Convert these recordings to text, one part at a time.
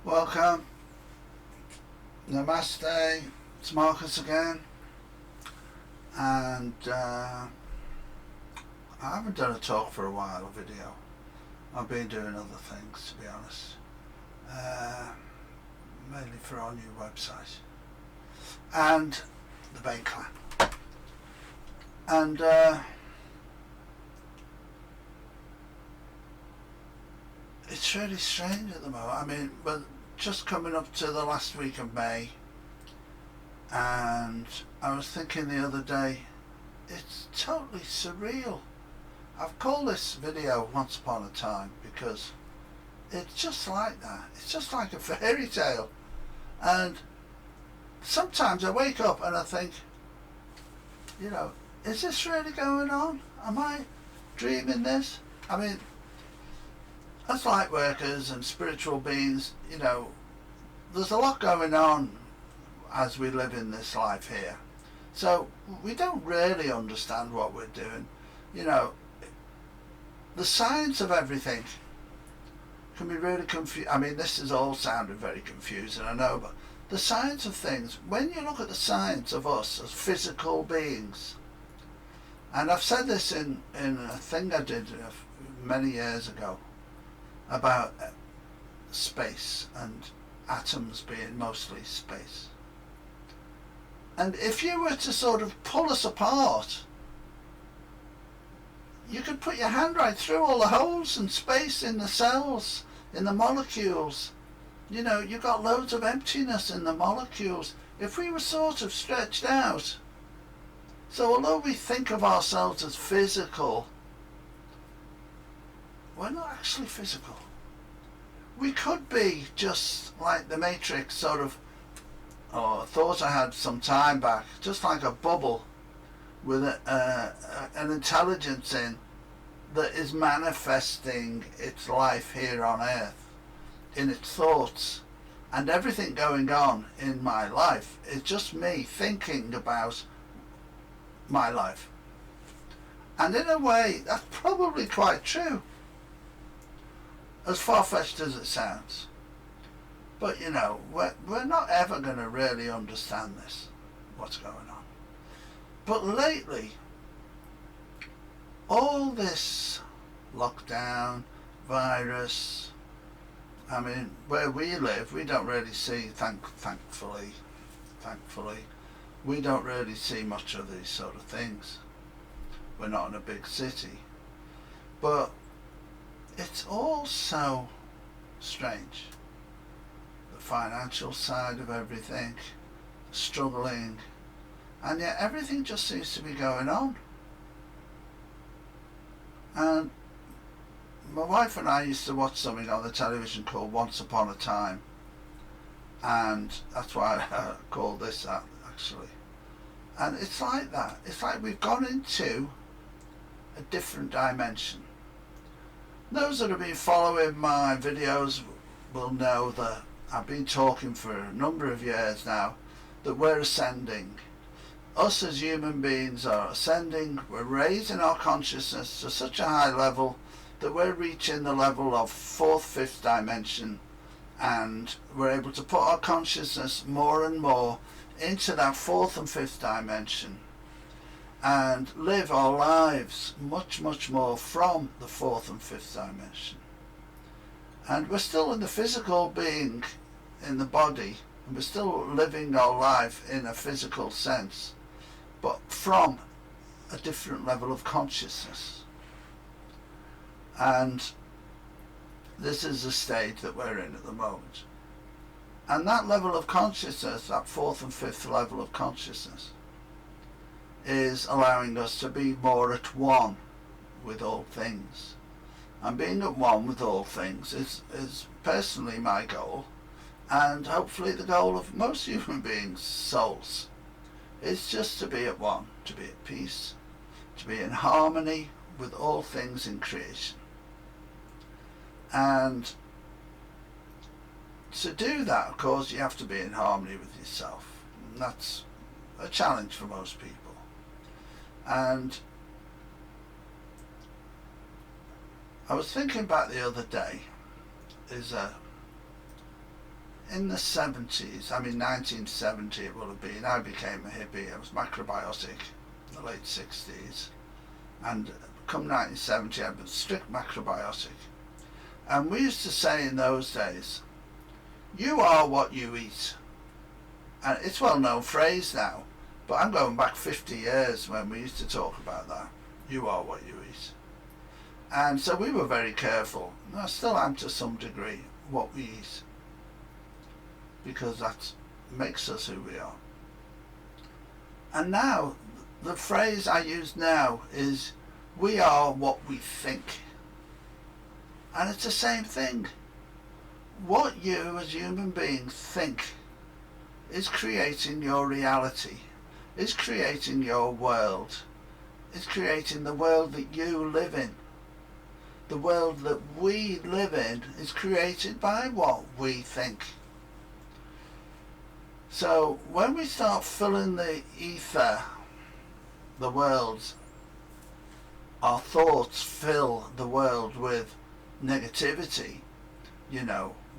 Welcome, Namaste, it's Marcus again, and I haven't done a talk for a while, a video. I've been doing other things, to be honest, mainly for our new website and the Bain clan. And it's really strange at the moment. I mean, we're just coming up to the last week of May, and I was thinking the other day, it's totally surreal. I've called this video Once Upon a Time because it's just like that. It's just like a fairy tale. And sometimes I wake up and I think, is this really going on? Am I dreaming this? I mean, as light workers and spiritual beings, there's a lot going on as we live in this life here. So we don't really understand what we're doing. The science of everything can be really confusing. I mean, this is all sounding very confusing, I know, but the science of things, when you look at the science of us as physical beings, and I've said this in a thing I did many years ago about space and atoms being mostly space. And if you were to sort of pull us apart, you could put your hand right through all the holes and space in the cells, in the molecules. You've got loads of emptiness in the molecules. If we were sort of stretched out, so although we think of ourselves as physical, we're not actually physical. We could be just like the Matrix sort of, or thought I had some time back, just like a bubble with an intelligence that is manifesting its life here on Earth in its thoughts, and everything going on in my life is just me thinking about my life. And in a way, that's probably quite true, as far-fetched as it sounds. But we're not ever going to really understand this, what's going on. But lately, all this lockdown, virus, I mean, where we live, we don't really see, thankfully, we don't really see much of these sort of things. We're not in a big city. But it's all so strange. The financial side of everything, struggling, and yet everything just seems to be going on. And my wife and I used to watch something on the television called Once Upon a Time, and that's why I called this that, actually. And it's like that. It's like we've gone into a different dimension. Those that have been following my videos will know that I've been talking for a number of years now that we're ascending. Us as human beings are ascending. We're raising our consciousness to such a high level that we're reaching the level of fourth, fifth dimension, and we're able to put our consciousness more and more into that fourth and fifth dimension and live our lives much, much more from the fourth and fifth dimension. And we're still in the physical being in the body, and we're still living our life in a physical sense, but from a different level of consciousness. And this is the stage that we're in at the moment. And that level of consciousness, that fourth and fifth level of consciousness, is allowing us to be more at one with all things. And being at one with all things is personally my goal, and hopefully the goal of most human beings' souls. It's just to be at one, to be at peace, to be in harmony with all things in creation. And to do that, of course, you have to be in harmony with yourself. And that's a challenge for most people. And I was thinking back the other day, is in the 70s, I mean 1970 it will have been, I became a hippie. I was macrobiotic in the late 60s, and come 1970 I was strict macrobiotic. And we used to say in those days, you are what you eat. And it's a well-known phrase now, but I'm going back 50 years when we used to talk about that. You are what you eat. And so we were very careful, and I still am to some degree, what we eat, because that makes us who we are. And now, the phrase I use now is, we are what we think. And it's the same thing. What you as human beings think is creating your reality, is creating your world, is creating the world that you live in. The world that we live in is created by what we think. So when we start filling the ether, the world, our thoughts fill the world with negativity,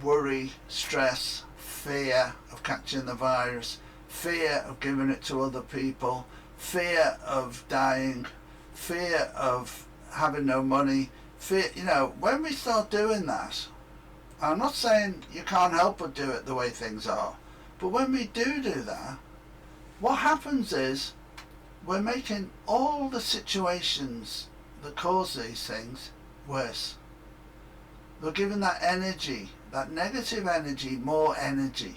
worry, stress, fear of catching the virus, fear of giving it to other people, fear of dying, fear of having no money, fear, when we start doing that, I'm not saying you can't help but do it the way things are, but when we do that, what happens is we're making all the situations that cause these things worse. We're giving that energy, that negative energy, more energy.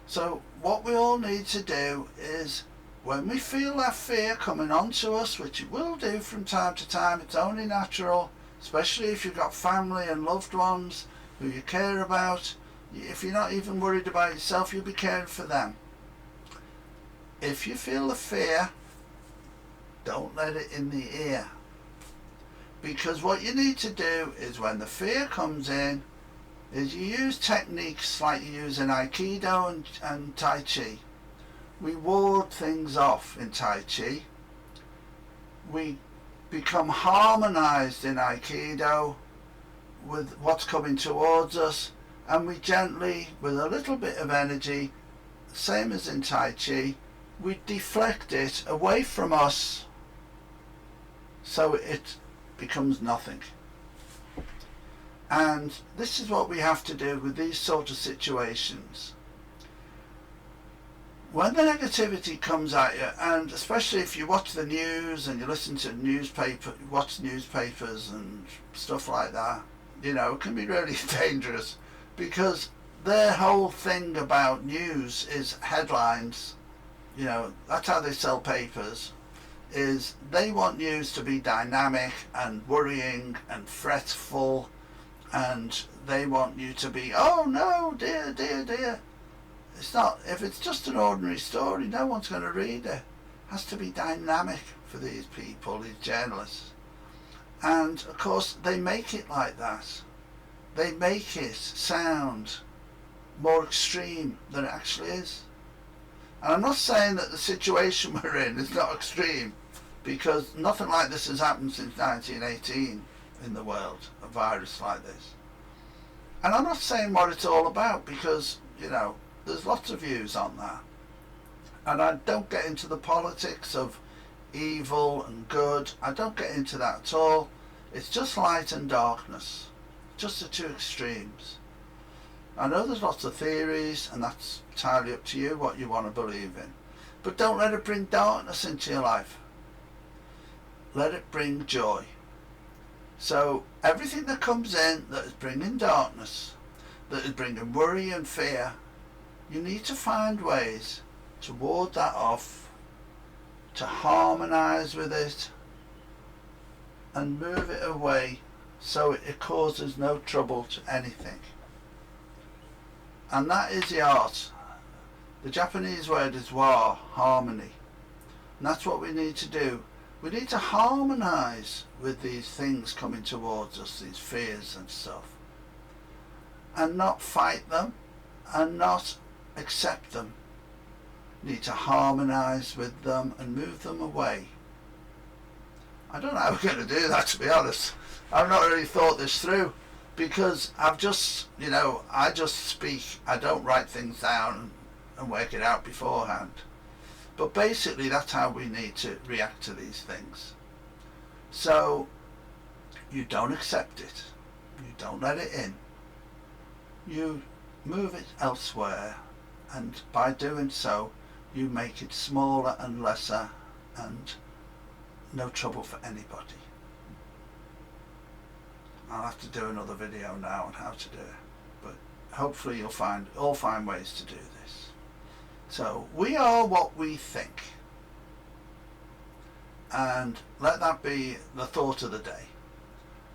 So what we all need to do is, when we feel that fear coming onto us, which it will do from time to time, it's only natural, especially if you've got family and loved ones who you care about. If you're not even worried about yourself, you'll be caring for them. If you feel the fear, don't let it in the ear. Because what you need to do is, when the fear comes in, is you use techniques like you use in Aikido and Tai Chi. We ward things off in Tai Chi. We become harmonized in Aikido with what's coming towards us, and we gently, with a little bit of energy, same as in Tai Chi, we deflect it away from us so it becomes nothing. And this is what we have to do with these sort of situations. When the negativity comes at you, and especially if you watch the news and you listen to watch newspapers and stuff like that, it can be really dangerous, because their whole thing about news is headlines. That's how they sell papers, is they want news to be dynamic and worrying and fretful, and they want you to be, oh no, dear, dear, dear. It's not. If it's just an ordinary story, no one's going to read it. It has to be dynamic for these people, these journalists. And of course they make it like that. They make it sound more extreme than it actually is. And I'm not saying that the situation we're in is not extreme, because nothing like this has happened since 1918 in the world, a virus like this. And I'm not saying what it's all about, because, there's lots of views on that. And I don't get into the politics of evil and good. I don't get into that at all. It's just light and darkness, just the two extremes. I know there's lots of theories, and that's entirely up to you what you want to believe in. But don't let it bring darkness into your life. Let it bring joy. So everything that comes in that is bringing darkness, that is bringing worry and fear, you need to find ways to ward that off, to harmonise with it, and move it away so it causes no trouble to anything. And that is the art. The Japanese word is wa, harmony. And that's what we need to do. We need to harmonise with these things coming towards us, these fears and stuff, and not fight them and not accept them. We need to harmonise with them and move them away. I don't know how we're going to do that, to be honest. I've not really thought this through. because I've just, I just speak. I don't write things down and work it out beforehand. But basically that's how we need to react to these things. So you don't accept it. You don't let it in. You move it elsewhere, and by doing so you make it smaller and lesser and no trouble for anybody. I'll have to do another video now on how to do it, but hopefully you'll all find ways to do this. So we are what we think, and let that be the thought of the day.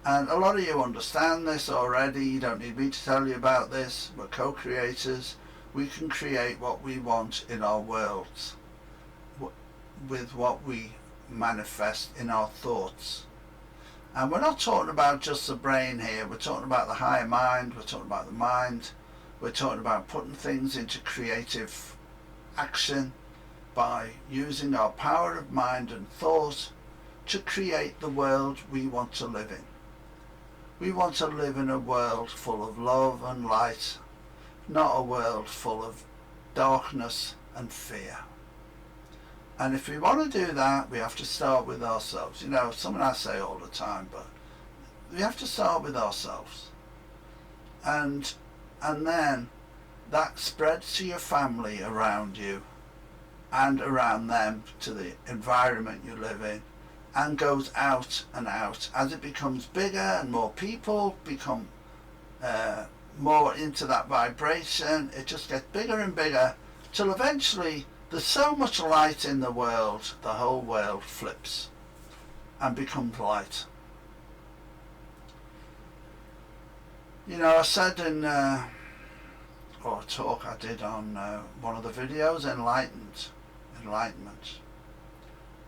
And a lot of you understand this already. You don't need me to tell you about this. We're co-creators. We can create what we want in our worlds with what we manifest in our thoughts. And we're not talking about just the brain here. We're talking about the higher mind. We're talking about the mind. We're talking about putting things into creative action by using our power of mind and thought to create the world we want to live in. We want to live in a world full of love and light, not a world full of darkness and fear. And if we want to do that, we have to start with ourselves. Something I say all the time, but we have to start with ourselves. And then that spreads to your family around you and around them, to the environment you live in, and goes out and out. As it becomes bigger and more people become more into that vibration, it just gets bigger and bigger till eventually there's so much light in the world, the whole world flips and becomes light. I said in a talk I did on one of the videos, enlightenment.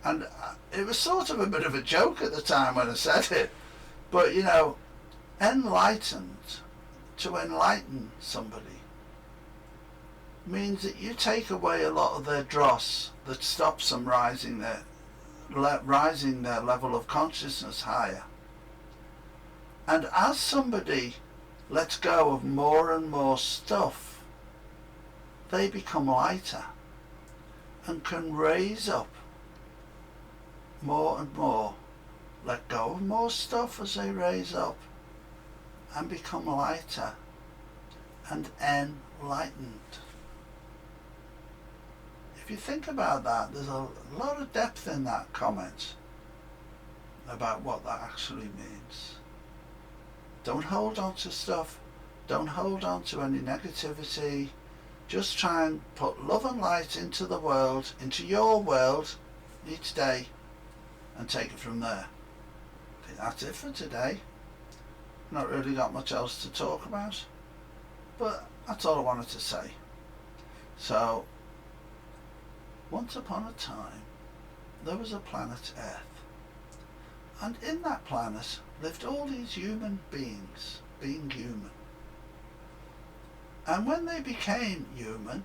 And it was sort of a bit of a joke at the time when I said it. But, enlightened, to enlighten somebody, means that you take away a lot of their dross that stops them rising their level of consciousness higher. And as somebody lets go of more and more stuff, they become lighter and can raise up more and more, let go of more stuff as they raise up and become lighter and enlightened. If you think about that, there's a lot of depth in that comment about what that actually means. Don't hold on to stuff. Don't hold on to any negativity. Just try and put love and light into the world, into your world each day, and take it from there. I think that's it for today. Not really got much else to talk about, but that's all I wanted to say. So, once upon a time, there was a planet Earth, and in that planet lived all these human beings, being human. And when they became human,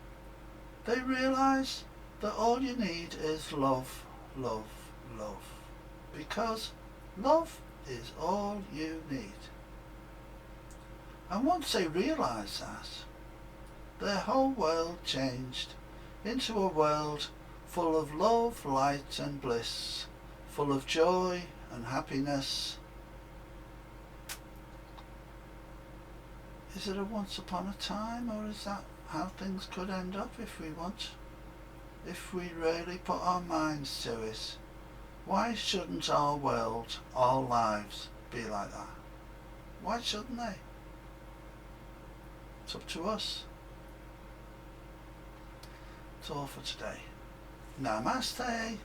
they realised that all you need is love, love, love. Because love is all you need. And once they realised that, their whole world changed into a world full of love, light and bliss, full of joy and happiness. Is it a once upon a time, or is that how things could end up if we want? If we really put our minds to it, why shouldn't our world, our lives be like that? Why shouldn't they? It's up to us. That's all for today. Namaste.